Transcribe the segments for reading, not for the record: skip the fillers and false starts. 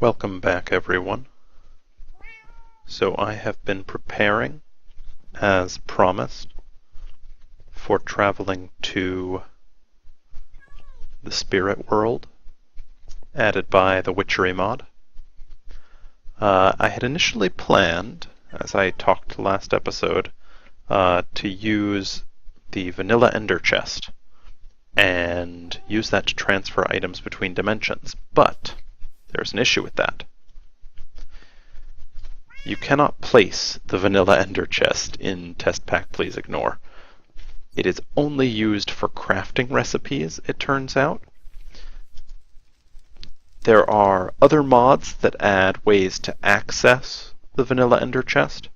Welcome back, everyone. So I have been preparing, as promised, for traveling to the Spirit World, added by the Witchery mod. I had initially planned, as I talked last episode, to use the vanilla ender chest and use that to transfer items between dimensions, but there's an issue with that. You cannot place the vanilla ender chest in Test Pack Please Ignore. It is only used for crafting recipes, it turns out. There are other mods that add ways to access the vanilla ender chest,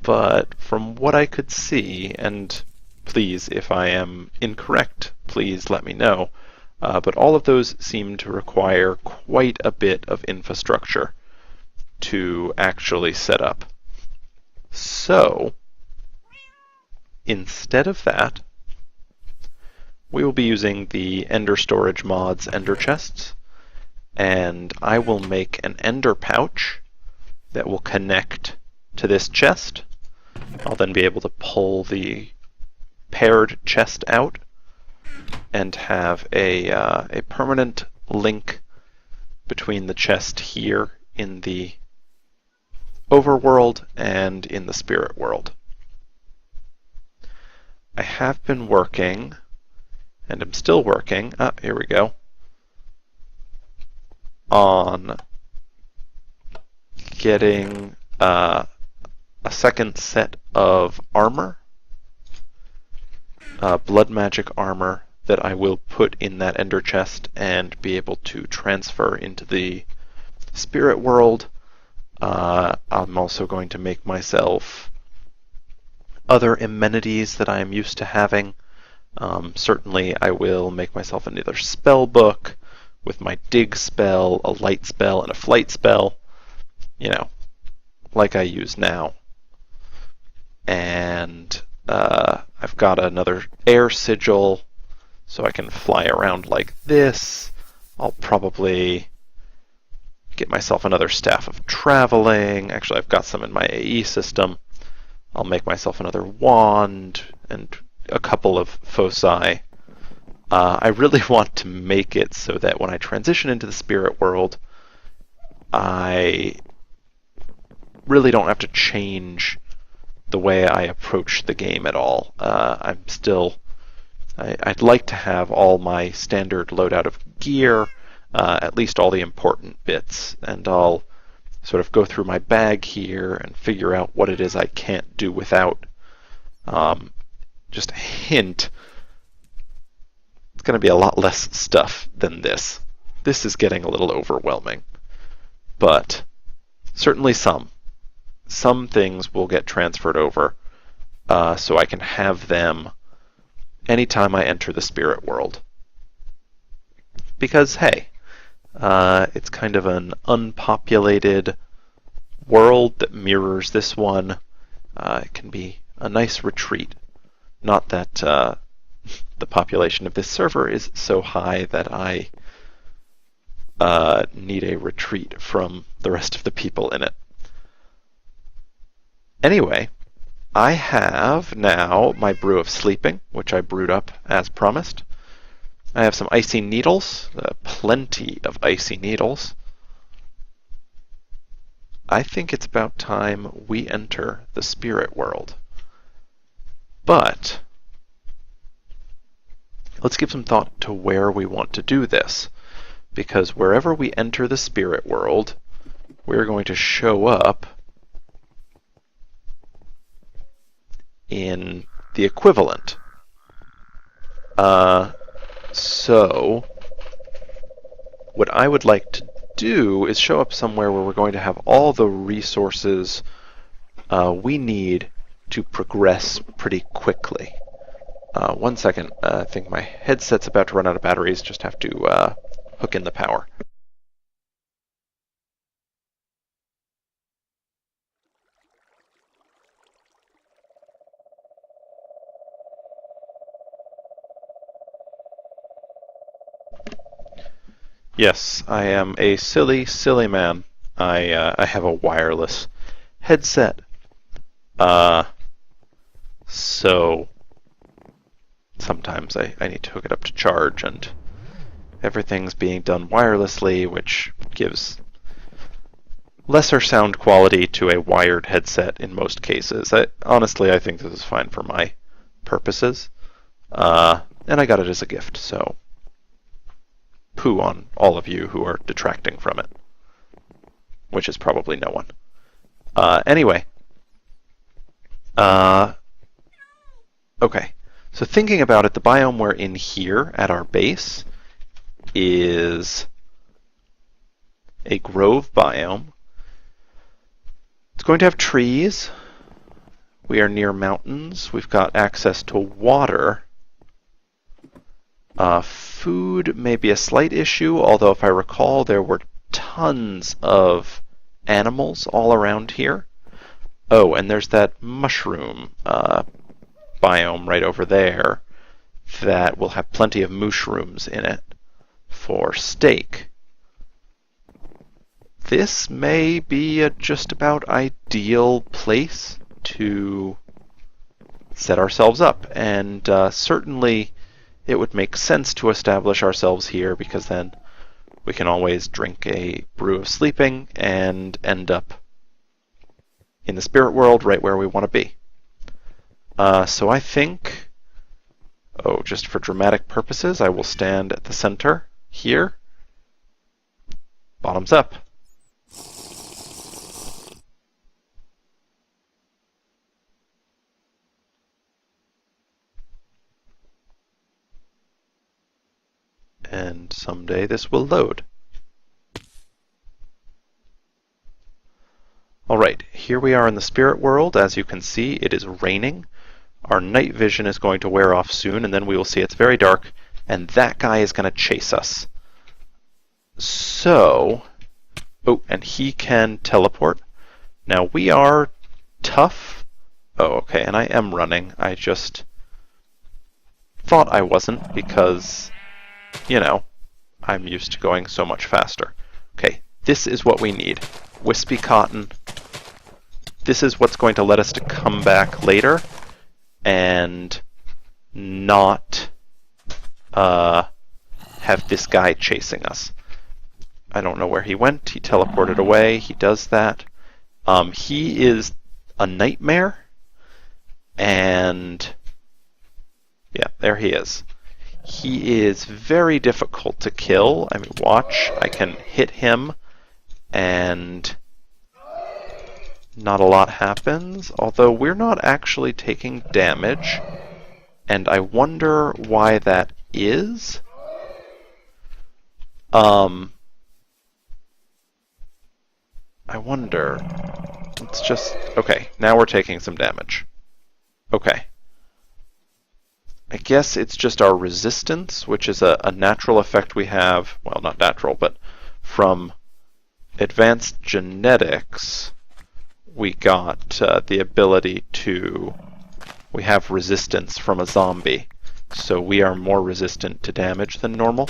but from what I could see, and please, if I am incorrect, please let me know, but all of those seem to require quite a bit of infrastructure to actually set up. So, instead of that, we will be using the Ender Storage mod's Ender Chests, and I will make an Ender Pouch that will connect to this chest. I'll then be able to pull the paired chest out and have a permanent link between the chest here in the overworld and in the spirit world. I have been working, and I'm still working, here we go, on getting a second set of armor, blood magic armor, that I will put in that ender chest and be able to transfer into the spirit world. I'm also going to make myself other amenities that I am used to having. Certainly I will make myself another spell book with my dig spell, a light spell, and a flight spell, like I use now. And I've got another air sigil, so I can fly around like this. I'll probably get myself another Staff of Traveling. Actually, I've got some in my AE system. I'll make myself another wand and a couple of foci. I really want to make it so that when I transition into the spirit world, I really don't have to change the way I approach the game at all. I'd like to have all my standard loadout of gear, at least all the important bits, and I'll sort of go through my bag here and figure out what it is I can't do without. Just a hint, it's going to be a lot less stuff than this. This is getting a little overwhelming, but certainly some things will get transferred over, so I can have them anytime I enter the spirit world. Because, hey, it's kind of an unpopulated world that mirrors this one. It can be a nice retreat. Not that the population of this server is so high that I need a retreat from the rest of the people in it. Anyway, I have now my brew of sleeping, which I brewed up as promised. I have some icy needles, plenty of icy needles. I think it's about time we enter the spirit world. But let's give some thought to where we want to do this, because wherever we enter the spirit world, we're going to show up in the equivalent. So what I would like to do is show up somewhere where we're going to have all the resources we need to progress pretty quickly. 1 second, I think my headset's about to run out of batteries, just have to hook in the power. Yes, I am a silly, silly man. I have a wireless headset. Uh, so sometimes I need to hook it up to charge, and everything's being done wirelessly, which gives lesser sound quality to a wired headset in most cases. Honestly, I think this is fine for my purposes. And I got it as a gift, so poo on all of you who are detracting from it, which is probably no one. Anyway. Okay. So thinking about it, the biome we're in here at our base is a grove biome. It's going to have trees. We are near mountains. We've got access to water. Food may be a slight issue, although if I recall, there were tons of animals all around here. Oh, and there's that mushroom biome right over there that will have plenty of mushrooms in it for steak. This may be a just about ideal place to set ourselves up, and certainly it would make sense to establish ourselves here, because then we can always drink a brew of sleeping and end up in the spirit world right where we want to be. So I think, just for dramatic purposes, I will stand at the center here. Bottoms up. And someday this will load. Alright, here we are in the spirit world. As you can see, it is raining. Our night vision is going to wear off soon, and then we will see it's very dark, and that guy is going to chase us. So, and he can teleport. Now, we are tough. Oh, okay, and I am running. I just thought I wasn't, because I'm used to going so much faster. Okay, this is what we need. Wispy cotton. This is what's going to let us to come back later and not have this guy chasing us. I don't know where he went. He teleported away. He does that. He is a nightmare. And yeah, there he is. He is very difficult to kill. I mean, watch. I can hit him and not a lot happens, although we're not actually taking damage, and I wonder why that is. I wonder. Let's just... Okay, now we're taking some damage. Okay. I guess it's just our resistance, which is a natural effect we have, well, not natural, but from advanced genetics, we got the ability to... We have resistance from a zombie, so we are more resistant to damage than normal.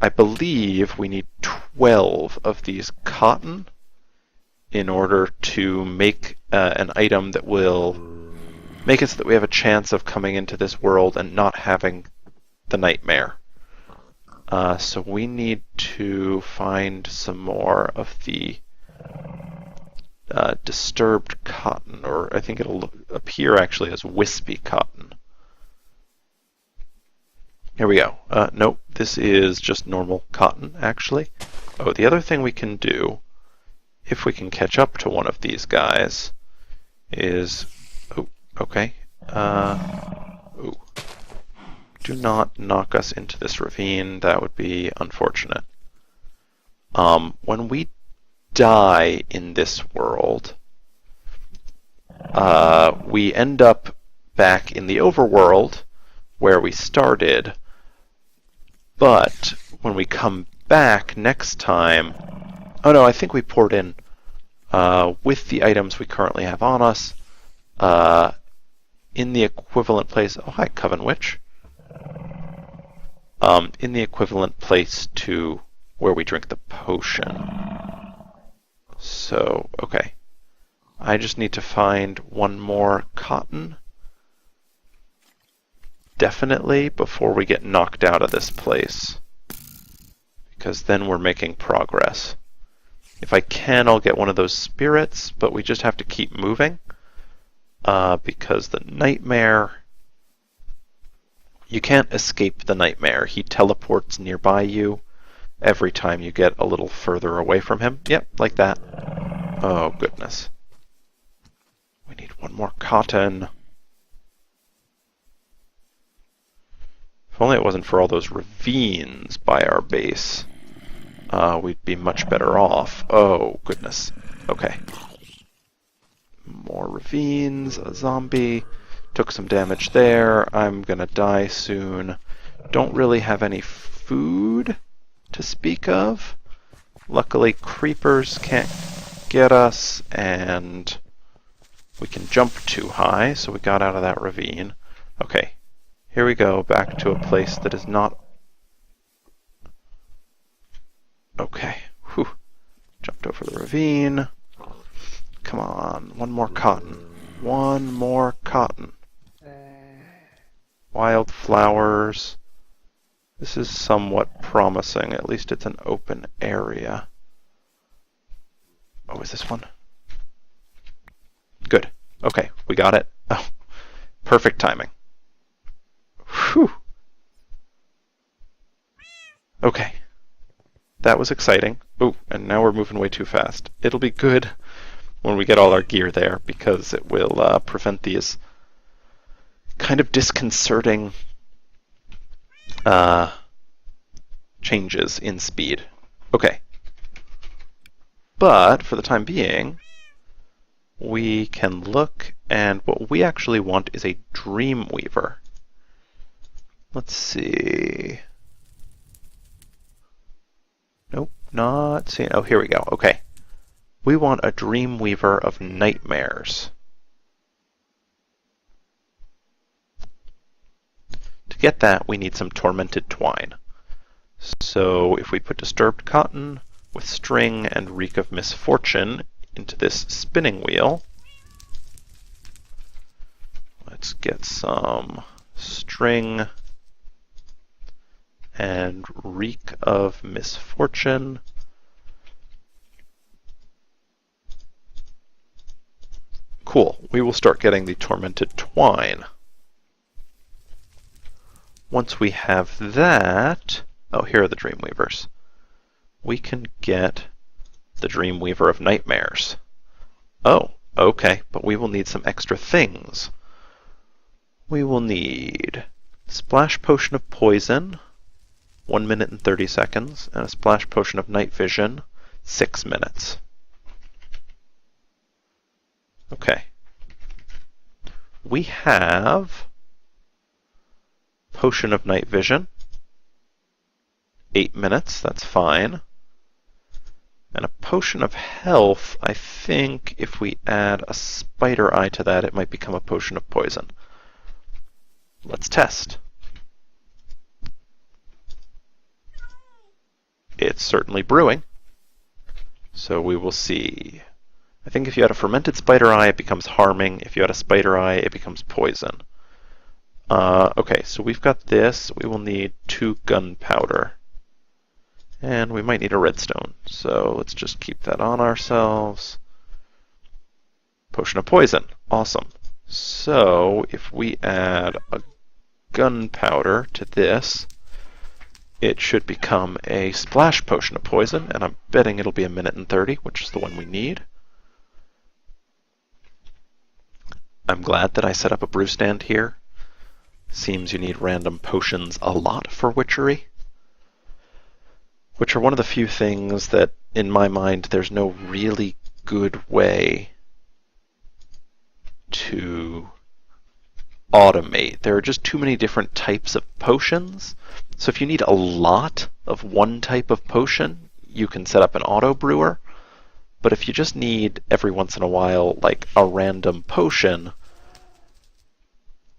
I believe we need 12 of these cotton in order to make an item that will make it so that we have a chance of coming into this world and not having the nightmare. So we need to find some more of the disturbed cotton, or I think it'll appear actually as wispy cotton. Here we go. Nope, this is just normal cotton, actually. Oh, the other thing we can do, if we can catch up to one of these guys, is... Oh, okay. Ooh. Do not knock us into this ravine. That would be unfortunate. When we die in this world, we end up back in the overworld where we started, but when we come back next time... Oh no, I think we poured in with the items we currently have on us in the equivalent place... Oh, hi, Coven Witch. in the equivalent place to where we drink the potion. So, okay. I just need to find one more cotton, definitely, before we get knocked out of this place, because then we're making progress. If I can, I'll get one of those spirits, but we just have to keep moving, because the nightmare... You can't escape the nightmare. He teleports nearby you every time you get a little further away from him. Yep, like that. Oh, goodness. We need one more cotton. If only it wasn't for all those ravines by our base, we'd be much better off. Oh, goodness. Okay. More ravines, a zombie. Took some damage there. I'm gonna die soon. Don't really have any food to speak of. Luckily, creepers can't get us, and we can jump too high, so we got out of that ravine. Okay, here we go, back to a place that is not... Okay, whew. Jumped over the ravine. Come on, one more cotton. One more cotton. Wildflowers. This is somewhat promising. At least it's an open area. Oh, is this one? Good. Okay, we got it. Oh, perfect timing. Whew. Okay. That was exciting. Oh, and now we're moving way too fast. It'll be good when we get all our gear there, because it will prevent these kind of disconcerting changes in speed. Okay. But for the time being, we can look, and what we actually want is a Dreamweaver. Let's see. Nope, not seeing. Oh, here we go. Okay. We want a Dreamweaver of Nightmares. To get that, we need some Tormented Twine. So if we put Disturbed Cotton with String and Reek of Misfortune into this spinning wheel, let's get some String and Reek of Misfortune. Cool. We will start getting the Tormented Twine. Once we have that... Oh, here are the Dreamweavers. We can get the Dreamweaver of Nightmares. Oh, okay, but we will need some extra things. We will need Splash Potion of Poison, 1 minute and 30 seconds, and a Splash Potion of Night Vision, 6 minutes. Okay. We have Potion of Night Vision, 8 minutes, that's fine. And a Potion of Health, I think if we add a Spider Eye to that, it might become a Potion of Poison. Let's test. It's certainly brewing, so we will see. I think if you had a Fermented Spider Eye, it becomes harming. If you had a Spider Eye, it becomes poison. Okay, so we've got this. We will need 2 gunpowder. And we might need a redstone, so let's just keep that on ourselves. Potion of Poison. Awesome. So if we add a gunpowder to this, it should become a Splash Potion of Poison, and I'm betting it'll be 1 minute and 30, which is the one we need. I'm glad that I set up a brew stand here. Seems you need random potions a lot for Witchery, which are one of the few things that, in my mind, there's no really good way to automate. There are just too many different types of potions. So if you need a lot of one type of potion, you can set up an auto brewer. But if you just need, every once in a while, like a random potion,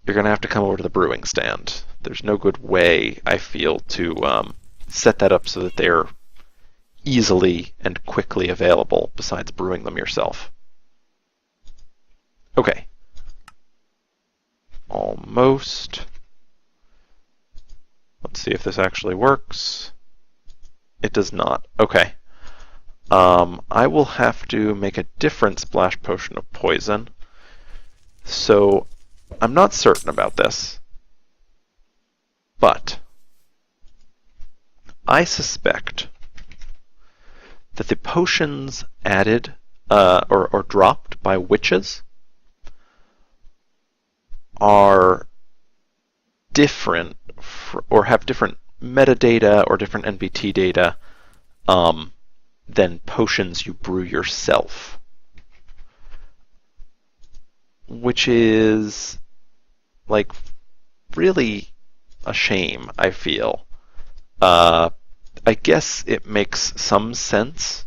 you're going to have to come over to the brewing stand. There's no good way, I feel, to set that up so that they're easily and quickly available besides brewing them yourself. Okay. Almost. Let's see if this actually works. It does not. Okay. I will have to make a different splash potion of poison. So I'm not certain about this, but I suspect that the potions added or dropped by witches are different or have different metadata or different NBT data than potions you brew yourself, which is like really a shame, I feel. I guess it makes some sense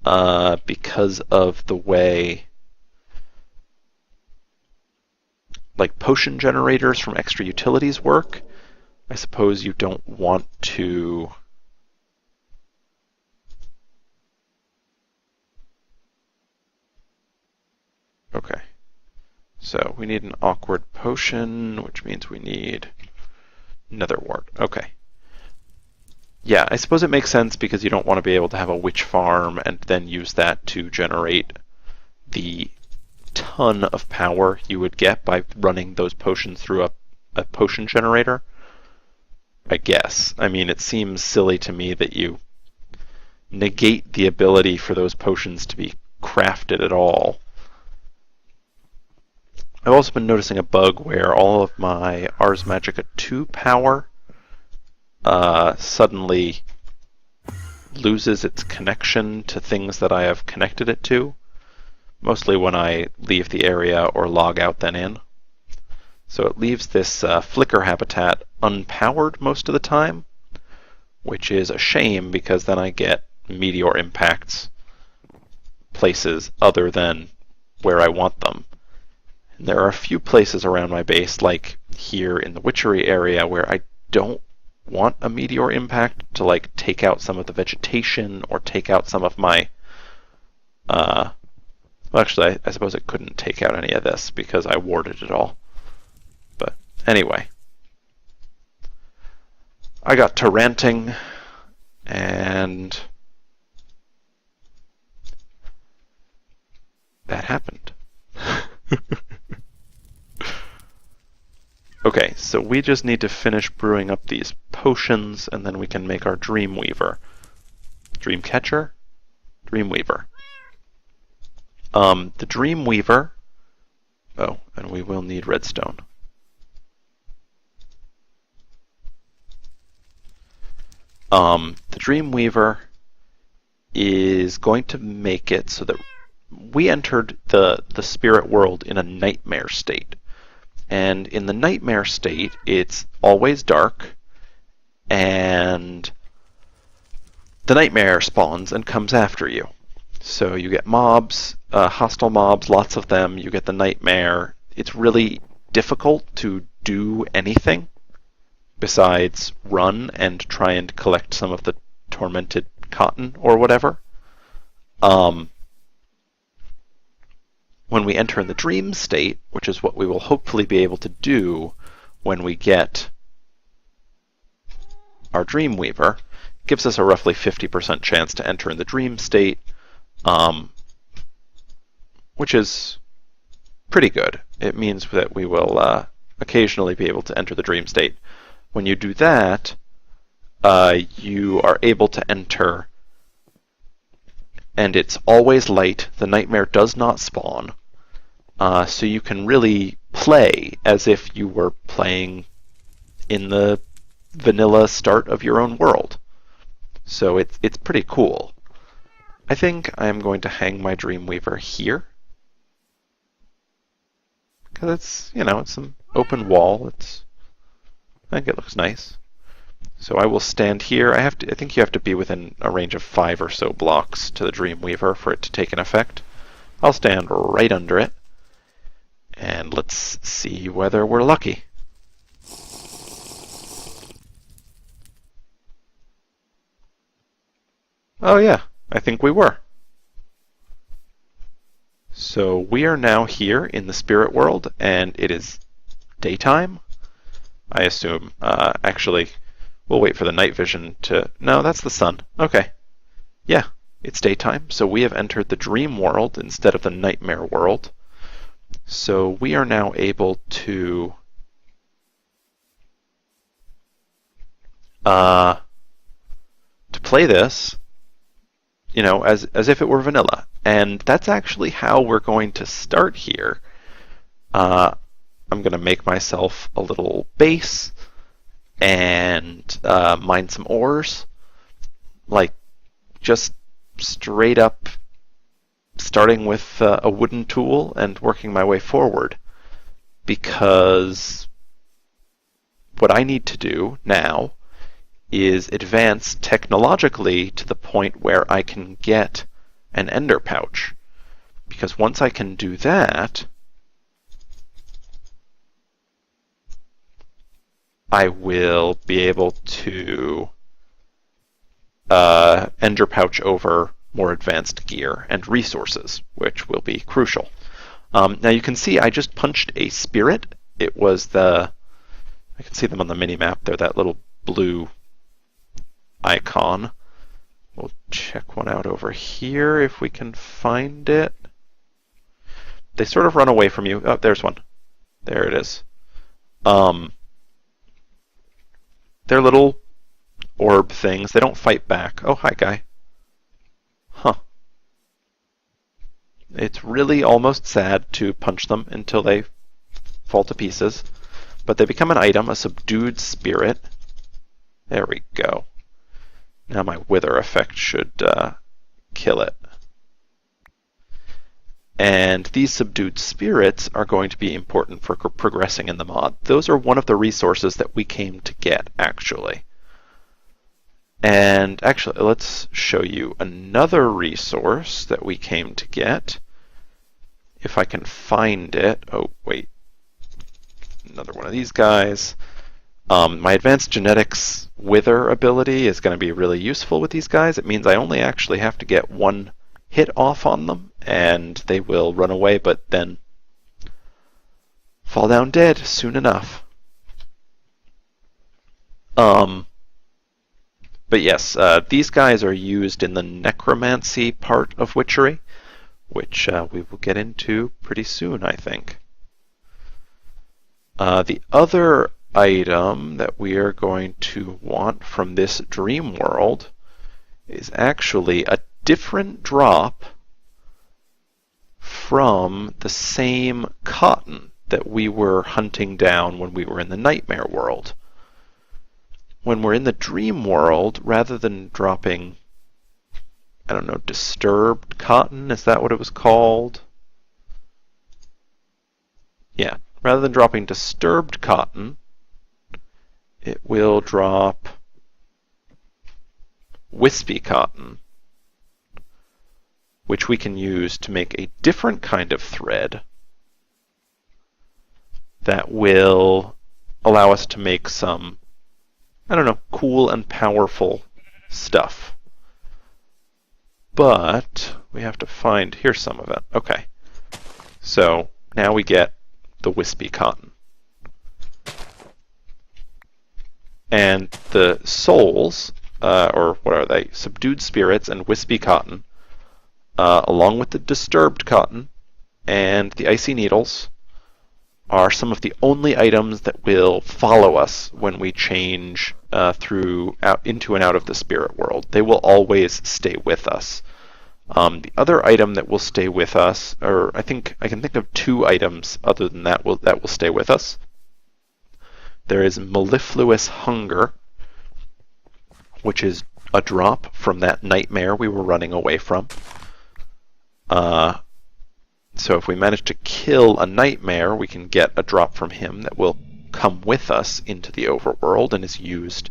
because of the way like potion generators from extra utilities work. I suppose you don't want to okay. So we need an awkward potion, which means we need netherwort. Okay. Yeah, I suppose it makes sense because you don't want to be able to have a witch farm and then use that to generate the ton of power you would get by running those potions through a potion generator. I guess. I mean, it seems silly to me that you negate the ability for those potions to be crafted at all. I've also been noticing a bug where all of my Ars Magica 2 power suddenly loses its connection to things that I have connected it to, mostly when I leave the area or log out then in. So it leaves this flicker habitat unpowered most of the time, which is a shame because then I get meteor impacts places other than where I want them. And there are a few places around my base, like here in the Witchery area, where I don't want a meteor impact to like take out some of the vegetation or take out some of my well, actually I suppose it couldn't take out any of this because I warded it all. But anyway, I got to ranting and that happened. Okay, so we just need to finish brewing up these potions, and then we can make our Dreamweaver. Dreamcatcher? Dreamweaver. The Dreamweaver... Oh, and we will need redstone. The Dreamweaver is going to make it so that we entered the spirit world in a nightmare state. And in the nightmare state, it's always dark, and the nightmare spawns and comes after you. So you get mobs, hostile mobs, lots of them, you get the nightmare. It's really difficult to do anything besides run and try and collect some of the tormented cotton or whatever. When we enter in the dream state, which is what we will hopefully be able to do when we get our Dreamweaver, gives us a roughly 50% chance to enter in the dream state, which is pretty good. It means that we will occasionally be able to enter the dream state. When you do that, you are able to enter, and it's always light. The nightmare does not spawn. So you can really play as if you were playing in the vanilla start of your own world. So it's pretty cool. I think I am going to hang my Dreamweaver here. Because it's, it's an open wall. I think it looks nice. So I will stand here. I think you have to be within a range of 5 or so blocks to the Dreamweaver for it to take an effect. I'll stand right under it. And let's see whether we're lucky. Oh yeah, I think we were. So we are now here in the spirit world, and it is daytime, I assume. Actually, we'll wait for the night vision to... No, that's the sun. Okay. Yeah, it's daytime, so we have entered the dream world instead of the nightmare world. So we are now able to play this, you know, as if it were vanilla. And that's actually how we're going to start here. I'm going to make myself a little base and mine some ores. Like, just straight up starting with a wooden tool and working my way forward. Because what I need to do now is advance technologically to the point where I can get an ender pouch. Because once I can do that, I will be able to ender pouch over more advanced gear and resources, which will be crucial. Now you can see I just punched a spirit. It was I can see them on the mini-map. They're that little blue icon. We'll check one out over here if we can find it. They sort of run away from you. Oh, there's one. There it is. They're little orb things. They don't fight back. Oh, hi, guy. Huh. It's really almost sad to punch them until they fall to pieces. But they become an item, a subdued spirit. There we go. Now my wither effect should kill it. And these subdued spirits are going to be important for progressing in the mod. Those are one of the resources that we came to get, actually. And actually, let's show you another resource that we came to get. If I can find it. Oh, wait. Another one of these guys. My advanced genetics wither ability is going to be really useful with these guys. It means I only actually have to get one hit off on them, and they will run away, but then fall down dead soon enough. But yes, these guys are used in the necromancy part of Witchery, which we will get into pretty soon, I think. The other item that we are going to want from this dream world is actually a different drop from the same cotton that we were hunting down when we were in the nightmare world. When we're in the dream world, rather than dropping, I don't know, disturbed cotton, is that what it was called? Yeah, rather than dropping disturbed cotton, it will drop wispy cotton, which we can use to make a different kind of thread that will allow us to make some, I don't know, cool and powerful stuff. But we have to find, here's some of it. Okay. So now we get the wispy cotton. And the souls, or what are they? Subdued spirits and wispy cotton, along with the disturbed cotton and the icy needles, are some of the only items that will follow us when we change into and out of the spirit world. They will always stay with us. The other item that will stay with us, or I think I can think of two items other than that will stay with us. There is mellifluous hunger, which is a drop from that nightmare we were running away from. So if we manage to kill a nightmare, we can get a drop from him that will come with us into the overworld and is used,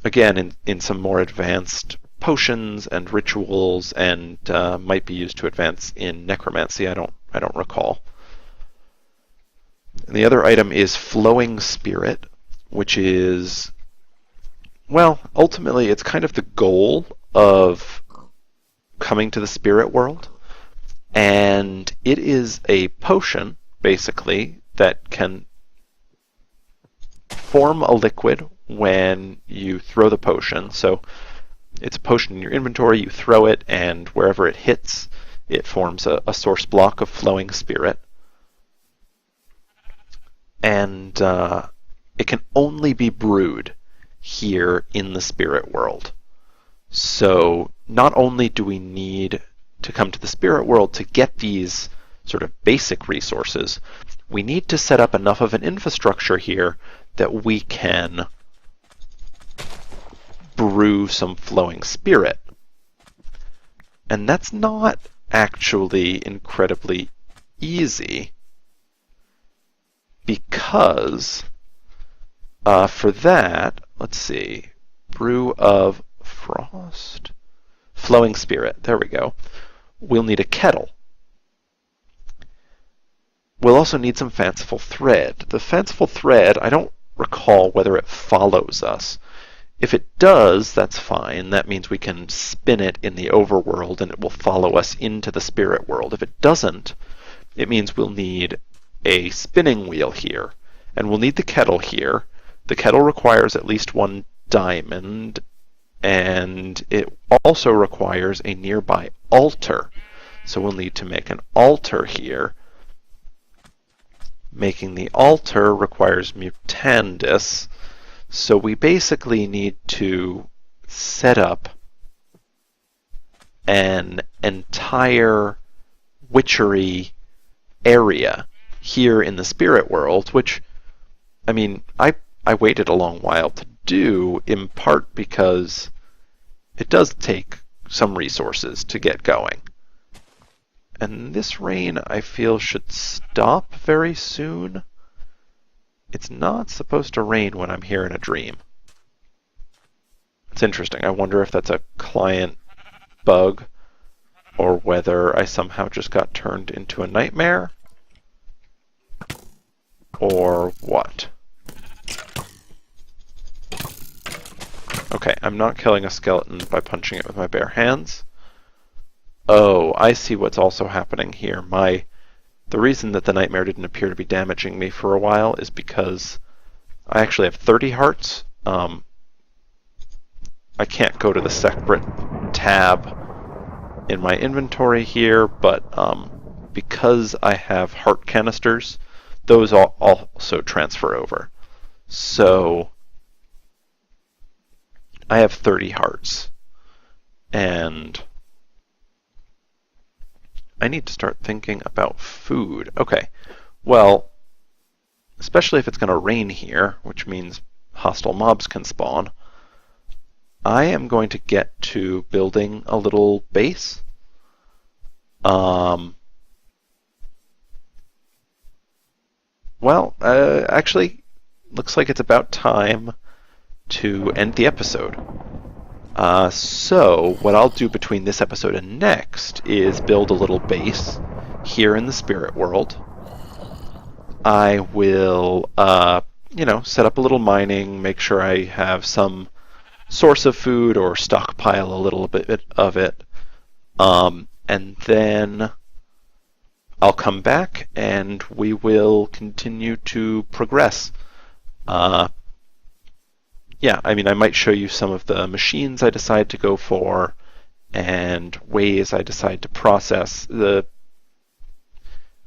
again, in some more advanced potions and rituals, and might be used to advance in necromancy. I don't recall. And the other item is Flowing Spirit, which is, well, ultimately it's kind of the goal of coming to the spirit world. And it is a potion, basically, that can form a liquid when you throw the potion. So it's a potion in your inventory, you throw it, and wherever it hits, it forms a source block of flowing spirit. And it can only be brewed here in the spirit world. So not only do we need to come to the spirit world to get these sort of basic resources, we need to set up enough of an infrastructure here that we can brew some flowing spirit. And that's not actually incredibly easy, because for that, let's see, brew of frost, flowing spirit, there we go. We'll need a kettle. We'll also need some fanciful thread. The fanciful thread, I don't recall whether it follows us. If it does, that's fine. That means we can spin it in the overworld and it will follow us into the spirit world. If it doesn't, it means we'll need a spinning wheel here. And we'll need the kettle here. The kettle requires at least 1 diamond, and it also requires a nearby altar. So we'll need to make an altar here. Making the altar requires mutandis, so we basically need to set up an entire witchery area here in the spirit world, which, I mean, I waited a long while to do, in part because it does take some resources to get going. And this rain, I feel, should stop very soon. It's not supposed to rain when I'm here in a dream. It's interesting. I wonder if that's a client bug or whether I somehow just got turned into a nightmare or what. Okay, I'm not killing a skeleton by punching it with my bare hands. Oh, I see what's also happening here. The reason that the nightmare didn't appear to be damaging me for a while is because I actually have 30 hearts. I can't go to the separate tab in my inventory here, but because I have heart canisters, those also transfer over. So I have 30 hearts, and I need to start thinking about food. Okay, well, especially if it's going to rain here, which means hostile mobs can spawn, I am going to get to building a little base. Actually, looks like it's about time to end the episode. So what I'll do between this episode and next is build a little base here in the spirit world. I will, set up a little mining, make sure I have some source of food or stockpile a little bit of it. And then I'll come back and we will continue to progress. I might show you some of the machines I decide to go for and ways I decide to process the...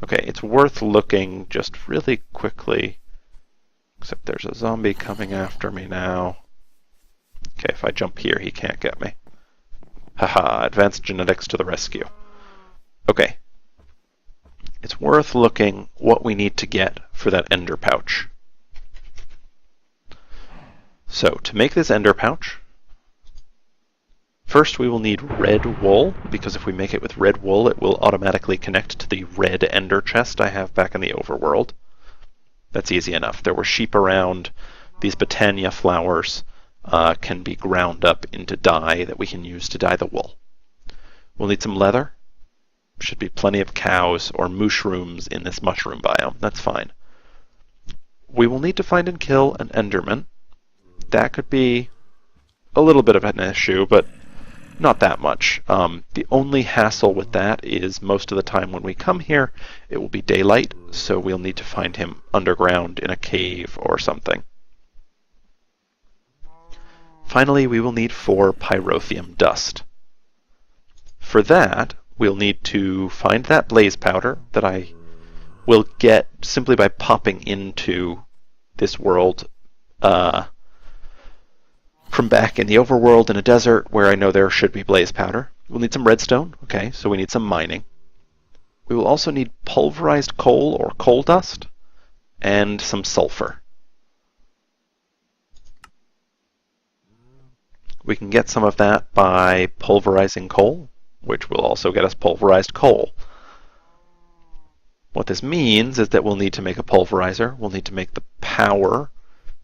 Okay, it's worth looking just really quickly, except there's a zombie coming after me now. Okay, if I jump here, he can't get me. Haha, advanced genetics to the rescue. Okay. It's worth looking what we need to get for that ender pouch. So, to make this ender pouch, first we will need red wool, because if we make it with red wool, it will automatically connect to the red ender chest I have back in the overworld. That's easy enough. There were sheep around. These Botania flowers can be ground up into dye that we can use to dye the wool. We'll need some leather. Should be plenty of cows or mushrooms in this mushroom biome. That's fine. we will need to find and kill an Enderman. That could be a little bit of an issue, but not that much. The only hassle with that is most of the time when we come here, it will be daylight, so we'll need to find him underground in a cave or something. Finally, we will need 4 pyrotheum dust. For that, we'll need to find that blaze powder that I will get simply by popping into this world from back in the overworld in a desert where I know there should be blaze powder. We'll need some redstone, okay, so we need some mining. We will also need pulverized coal or coal dust and some sulfur. We can get some of that by pulverizing coal, which will also get us pulverized coal. What this means is that we'll need to make a pulverizer. We'll need to make the power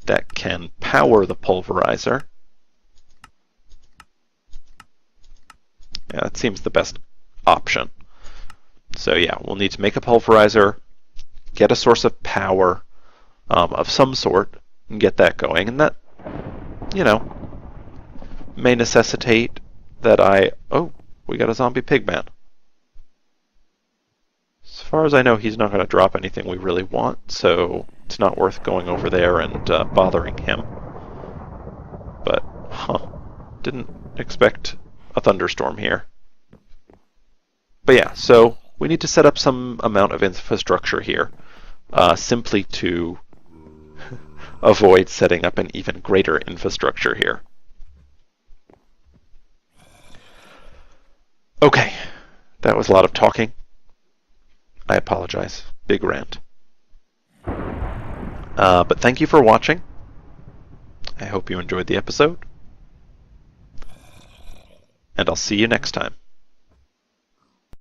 that can power the pulverizer. Yeah, that seems the best option. So yeah, we'll need to make a pulverizer, get a source of power of some sort, and get that going. And that, you know, may necessitate that oh, we got a zombie pigman. As far as I know, he's not going to drop anything we really want, so it's not worth going over there and bothering him. But, didn't expect a thunderstorm here. But yeah, so we need to set up some amount of infrastructure here, simply to avoid setting up an even greater infrastructure here. Okay, that was a lot of talking. I apologize. Big rant. But thank you for watching. I hope you enjoyed the episode. And I'll see you next time.